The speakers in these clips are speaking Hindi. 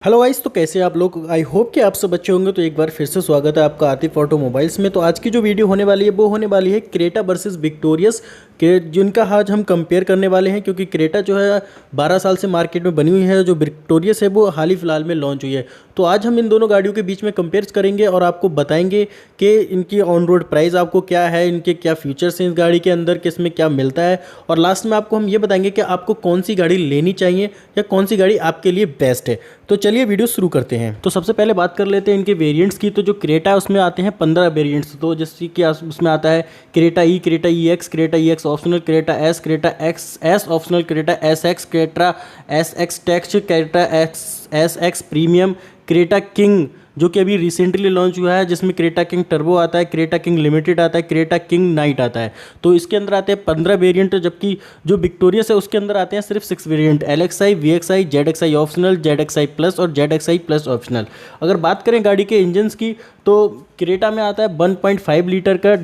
हेलो गाइस, तो कैसे हैं आप लोग। आई होप कि आप सब अच्छे होंगे। तो एक बार फिर से स्वागत है आपका आतिफ ऑटोमोबाइल्स में। तो आज की जो वीडियो होने वाली है वो होने वाली है क्रेटा वर्सेस विक्टोरियस के, जिनका आज हम कंपेयर करने वाले हैं। क्योंकि क्रेटा जो है 12 साल से मार्केट में बनी हुई है, जो विक्टोरियस है वो हाल ही फिलहाल में लॉन्च हुई है। तो आज हम इन दोनों गाड़ियों के बीच में कंपेयर करेंगे और आपको बताएंगे कि इनकी ऑन रोड प्राइस आपको क्या है, इनके क्या फीचर्स हैं इस गाड़ी के अंदर, किस में क्या मिलता है, और लास्ट में आपको हम ये बताएंगे कि आपको कौन सी गाड़ी लेनी चाहिए या कौन सी गाड़ी आपके लिए बेस्ट है। तो चलिए वीडियो शुरू करते हैं। तो सबसे पहले बात कर लेते हैं इनके वेरिएंट्स की। तो जो क्रेटा है उसमें आते हैं 15 वेरिएंट्स। तो जैसे कि उसमें आता है Creta E, Creta E X, Creta E X optional, Creta S, Creta X S optional, Creta S X, Creta S X tech, Creta X S X premium, Creta King जो कि अभी रिसेंटली लॉन्च हुआ है, जिसमें क्रेटा किंग टर्बो आता है, क्रेटा किंग लिमिटेड आता है, क्रेटा किंग नाइट आता है। तो इसके अंदर आते हैं 15 वेरिएंट, जबकि जो विक्टोरियस है उसके अंदर आते हैं सिर्फ 6 variant, LXI, VXI, ZXI optional, ZXI plus और ZXI प्लस ऑप्शनल। अगर बात करें गाड़ी के इंजन्स की, तो क्रेटा में आता है 1.5 लीटर का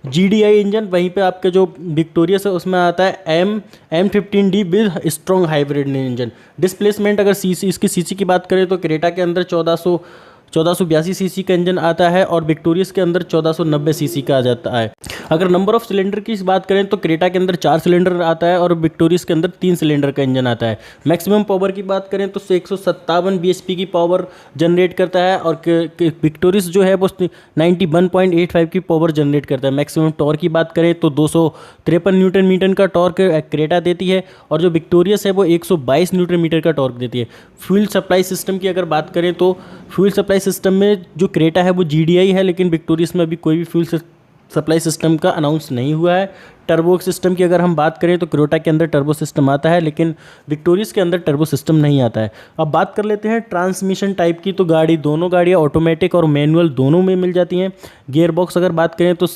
GDI इंजन, वहीं पे आपके जो विक्टोरियस है उसमें आता है M15D with strong hybrid engine. Displacement अगर इसकी सीसी की बात करें तो क्रेटा के अंदर 1482 सीसी का इंजन आता है और विक्टोरियस के अंदर 1490 सीसी का आ जाता है। अगर नंबर ऑफ सिलेंडर की बात करें तो क्रेटा के अंदर 4 सिलेंडर आता है और विक्टोरियस के अंदर 3 सिलेंडर का इंजन आता है। मैक्सिमम पावर की बात करें तो 157 bhp की पावर जनरेट करता है और विक्टोरियस जो है वो 91.85 की पावर जनरेट करता है। मैक्सिमम टॉर्क की बात करें तो 253 न्यूटन मीटर का टॉर्क क्रेटा देती है और जो विक्टोरियस है वो 122 न्यूटन मीटर का टॉर्क देती है। फ्यूल सप्लाई सिस्टम की अगर बात करें तो फ्यूल सप्लाई सिस्टम में जो क्रेटा है वो GDI है, लेकिन विक्टोरियस में अभी कोई भी फ्यूल सप्लाई सिस्टम का अनाउंस नहीं हुआ है। टर्बो सिस्टम की अगर हम बात करें तो क्रेटा के अंदर टर्बो सिस्टम आता है, लेकिन विक्टोरियस के अंदर टर्बो सिस्टम नहीं आता है। अब बात कर लेते हैं ट्रांसमिशन टाइप की। तो दोनों गाड़ियाँ ऑटोमेटिक और मैनुअल दोनों में मिल जाती हैं। गियर बॉक्स अगर बात करें तो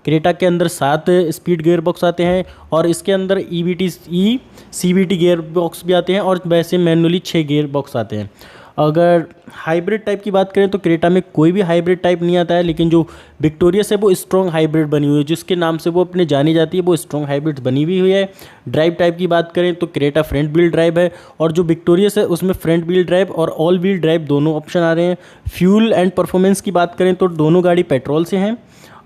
क्रेटा के अंदर 7 स्पीड गियर बॉक्स आते हैं और इसके अंदर CVT गियर बॉक्स भी आते हैं और वैसे मैनुअली 6 गियर बॉक्स आते हैं। अगर हाइब्रिड टाइप की बात करें तो क्रेटा में कोई भी हाइब्रिड टाइप नहीं आता है, लेकिन जो विक्टोरियस है वो स्ट्रॉन्ग हाइब्रिड बनी हुई है, जिसके नाम से वो अपने जानी जाती है, वो स्ट्रॉन्ग हाइब्रिड बनी हुई है। ड्राइव टाइप की बात करें तो क्रेटा फ्रंट व्हील ड्राइव है और जो विक्टोरियस है उसमें फ्रंट व्हील ड्राइव और ऑल व्हील ड्राइव दोनों ऑप्शन आ रहे हैं। फ्यूल एंड परफॉर्मेंस की बात करें तो दोनों गाड़ी पेट्रोल से हैं।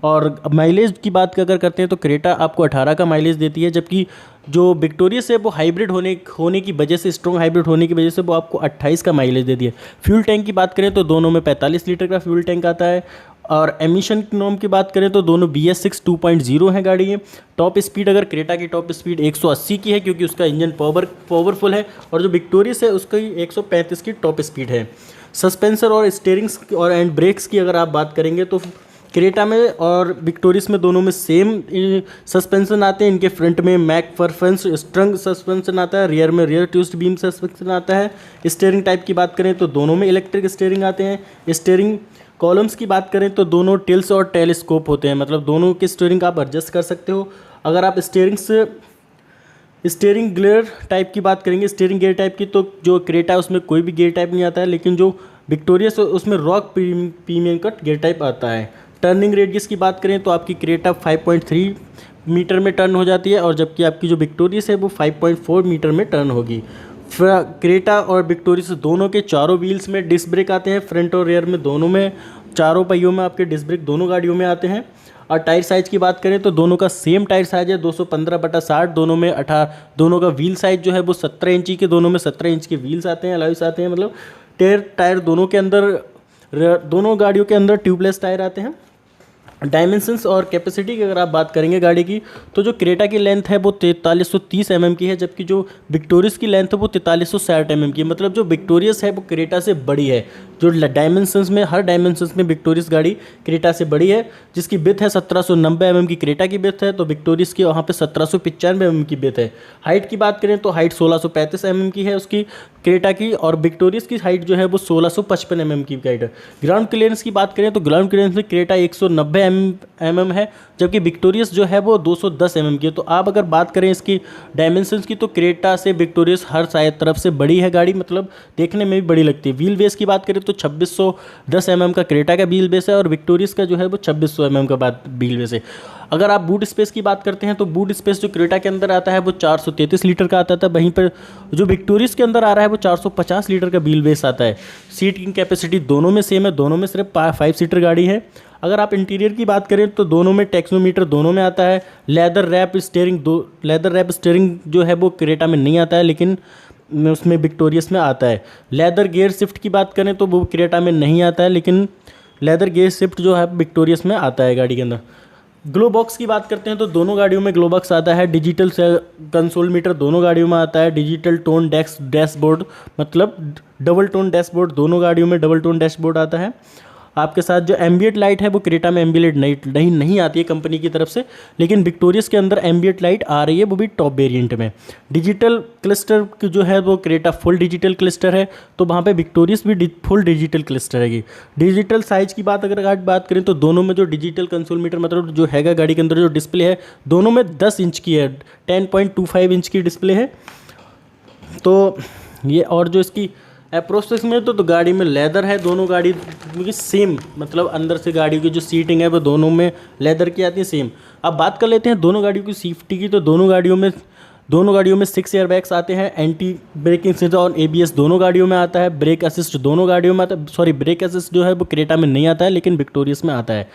और माइलेज की बात अगर करते हैं तो क्रेटा आपको 18 का माइलेज देती है, जबकि जो विक्टोरियस है वो हाइब्रिड होने की वजह से, स्ट्रॉन्ग हाइब्रिड होने की वजह से वो आपको 28 का माइलेज देती है। फ्यूल टैंक की बात करें तो दोनों में 45 लीटर का फ्यूल टैंक आता है। और एमिशन नॉर्म की बात करें तो दोनों BS6 2.0 है गाड़ी है। टॉप स्पीड अगर क्रेटा की टॉप स्पीड 180 की है, क्योंकि उसका इंजन पावरफुल है, और जो विक्टोरियस है उसका 135 की टॉप स्पीड है। सस्पेंसर और स्टीयरिंग्स और एंड ब्रेक्स की अगर आप बात करेंगे तो क्रेटा में और विक्टोरियस में दोनों में सेम सस्पेंशन आते हैं। इनके फ्रंट में मैकफर्सन स्ट्रंग सस्पेंशन आता है, रियर में रियर ट्विस्ट बीम सस्पेंशन आता है। स्टीयरिंग टाइप की बात करें तो दोनों में इलेक्ट्रिक स्टीयरिंग आते हैं। स्टीयरिंग कॉलम्स की बात करें तो दोनों टिल्स और टेलीस्कोप होते हैं, मतलब दोनों के स्टीयरिंग आप एडजस्ट कर सकते हो। अगर आप स्टीयरिंग गियर टाइप की बात करेंगे, स्टीयरिंग गियर टाइप की, तो जो क्रेटा है उसमें कोई भी गियर टाइप नहीं आता है, लेकिन जो विक्टोरियस है उसमें रॉक प्रीमियम का गियर टाइप आता है। टर्निंग रेडियस की बात करें तो आपकी क्रेटा 5.3 मीटर में टर्न हो जाती है और जबकि आपकी जो विक्टोरियस है वो 5.4 मीटर में टर्न होगी। क्रेटा और विक्टोरियस दोनों के चारों व्हील्स में डिस्क ब्रेक आते हैं, फ्रंट और रेयर में दोनों में, चारों पहियों में आपके डिस्क ब्रेक दोनों गाड़ियों में आते हैं। और टायर साइज़ की बात करें तो दोनों का सेम टायर साइज है 215/60, दोनों में 18, दोनों का व्हील साइज जो है वो 17 इंची के, दोनों में 17 इंच के व्हील्स आते हैं, अलॉयस आते हैं। मतलब टायर दोनों के अंदर, दोनों गाड़ियों के अंदर ट्यूबलेस टायर आते हैं। डायमेंशंस और कैपेसिटी की अगर आप बात करेंगे गाड़ी की, तो जो क्रेटा की लेंथ है वो 4330 mm की है, जबकि जो विक्टोरियस की लेंथ है वो 4360 mm की है। मतलब जो विक्टोरियस है वो क्रेटा से बड़ी है। जो डायमेंशंस में, हर डायमेंशंस में विक्टोरियस गाड़ी क्रेटा से बड़ी है। जिसकी बिथ है 1790 mm की क्रेटा की बिथ है, तो विक्टोरियस की वहाँ पे 1795 mm की बिथ है। हाइट की बात करें तो हाइट 1635 mm की है उसकी क्रेटा की, और विक्टोरियस की हाइट जो है वो 1655 mm की हाइट है। ग्राउंड क्लियरेंस की बात करें तो ग्राउंड क्लियरेंस में क्रेटा 190 mm है, जबकि विक्टोरियस जो है वो 210 mm की है। तो आप अगर बात करें इसकी डायमेंशंस की तो क्रेटा से विक्टोरियस हर साइड तरफ से बड़ी है गाड़ी, मतलब देखने में भी बड़ी लगती है। व्हील बेस की बात करें तो 2610 mm का क्रेटा का व्हील बेस है और विक्टोरियस का जो है वो 2600 mm का व्हील बेस है। अगर आप बूट स्पेस की बात करते हैं तो बूट स्पेस जो क्रेटा के अंदर आता है वो 433 लीटर का आता था, वहीं पर जो विक्टोरियस के अंदर आ रहा है वो 450 लीटर का व्हील बेस आता है। सीटिंग कैपेसिटी दोनों में सेम है, दोनों में सिर्फ 5 सीटर गाड़ी है। अगर आप इंटीरियर की बात करें तो दोनों में टेक्नोमीटर दोनों में आता है। लेदर रैप स्टीयरिंग जो है वो क्रेटा में नहीं आता है, लेकिन उसमें विक्टोरियस में आता है। लेदर गियर शिफ्ट की बात करें तो वो क्रेटा में नहीं आता है, लेकिन लेदर गियर शिफ्ट जो है विक्टोरियस में आता है गाड़ी के अंदर। ग्लो बॉक्स की बात करते हैं तो दोनों गाड़ियों में ग्लो बॉक्स आता है। डिजिटल कंसोल मीटर दोनों गाड़ियों में आता है। डिजिटल टोन डैशबोर्ड, मतलब डबल टोन डैशबोर्ड, दोनों गाड़ियों में डबल टोन डैशबोर्ड आता है। आपके साथ जो एम्बिएंट लाइट है वो क्रेटा में एम्बिएंट लाइट नहीं आती है कंपनी की तरफ से, लेकिन विक्टोरियस के अंदर एम्बिएंट लाइट आ रही है, वो भी टॉप वेरिएंट में। डिजिटल क्लस्टर की जो है वो क्रेटा फुल डिजिटल क्लस्टर है, तो वहाँ पे विक्टोरियस भी फुल डिजिटल क्लस्टर है। डिजिटल साइज की अगर आज बात करें तो दोनों में जो डिजिटल कंसोल मीटर मतलब जो हैगा गाड़ी के अंदर जो डिस्प्ले है दोनों में 10 इंच की है, 10.25 इंच की डिस्प्ले है। तो ये और जो इसकी प्रोसेस में तो गाड़ी में लेदर है, दोनों गाड़ी की सेम, मतलब अंदर से गाड़ी की जो सीटिंग है वो दोनों में लेदर की आती है सेम। अब बात कर लेते हैं दोनों गाड़ियों की सेफ्टी की, तो दोनों गाड़ियों में 6 एयरबैग्स आते हैं। एंटी ब्रेकिंग सिस्टम और ABS दोनों गाड़ियों में आता है। ब्रेक असिस्ट दोनों गाड़ियों में आता है, सॉरी ब्रेक असिस्ट जो है वो क्रेटा में नहीं आता है, लेकिन विक्टोरियस में आता है।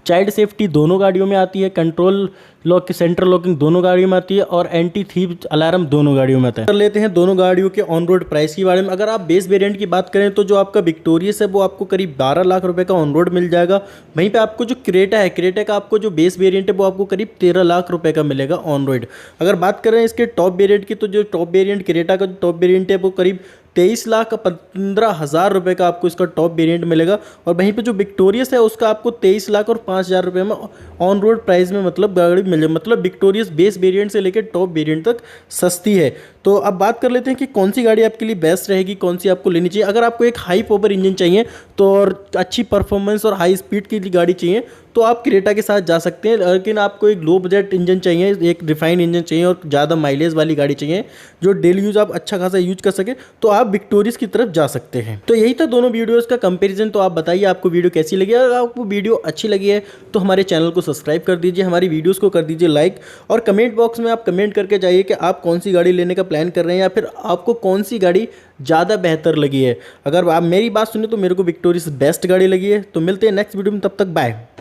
चाइल्ड सेफ्टी दोनों गाड़ियों में आती है। कंट्रोल लॉक की सेंटर लॉकिंग दोनों गाड़ियों में आती है और एंटी थीफ अलार्म दोनों गाड़ियों में आता है। कर लेते हैं दोनों गाड़ियों के ऑन रोड प्राइस के बारे में। अगर आप बेस वेरिएंट की बात करें तो जो आपका विक्टोरियस है वो आपको करीब 12 लाख रुपए का ऑन रोड मिल जाएगा। वहीं पे आपको जो क्रेटा है, क्रेटा का आपको जो बेस वेरिएंट है वो आपको करीब 13 लाख रुपए का मिलेगा ऑन रोड। अगर बात करें इसके टॉप वेरिएंट की तो जो टॉप वेरिएंट क्रेटा का जो टॉप वेरिएंट है वो करीब 23,15,000 रुपये का आपको इसका टॉप वेरिएंट मिलेगा। और वहीं पे जो विक्टोरियस है उसका आपको 23 लाख और 5,000 रुपये में ऑन रोड प्राइस में मतलब गाड़ी मिल जाए। मतलब विक्टोरियस बेस वेरिएंट से लेकर टॉप वेरिएंट तक सस्ती है। तो अब बात कर लेते हैं कि कौन सी गाड़ी आपके लिए बेस्ट रहेगी, कौन सी आपको लेनी चाहिए। अगर आपको एक हाई पावर इंजन चाहिए तो और अच्छी परफॉर्मेंस और हाई स्पीड की गाड़ी चाहिए तो आप क्रेटा के साथ जा सकते हैं। लेकिन आपको एक लो बजट इंजन चाहिए, एक रिफाइंड इंजन चाहिए और ज़्यादा माइलेज वाली गाड़ी चाहिए जो डेली यूज़ आप अच्छा खासा यूज कर सके, तो आप विक्टोरियस की तरफ जा सकते हैं। तो यही था दोनों वीडियोस का कंपैरिजन। तो आप बताइए आपको वीडियो कैसी लगी। अगर आपको वीडियो अच्छी लगी है तो हमारे चैनल को सब्सक्राइब कर दीजिए, हमारी वीडियोज़ को कर दीजिए लाइक, और कमेंट बॉक्स में आप कमेंट करके जाइए कि आप कौन सी गाड़ी लेने का प्लान कर रहे हैं या फिर आपको कौन सी गाड़ी ज़्यादा बेहतर लगी है। अगर आप मेरी बात सुने तो मेरे को विक्टोरियस बेस्ट गाड़ी लगी है। तो मिलते हैं नेक्स्ट वीडियो में, तब तक बाय।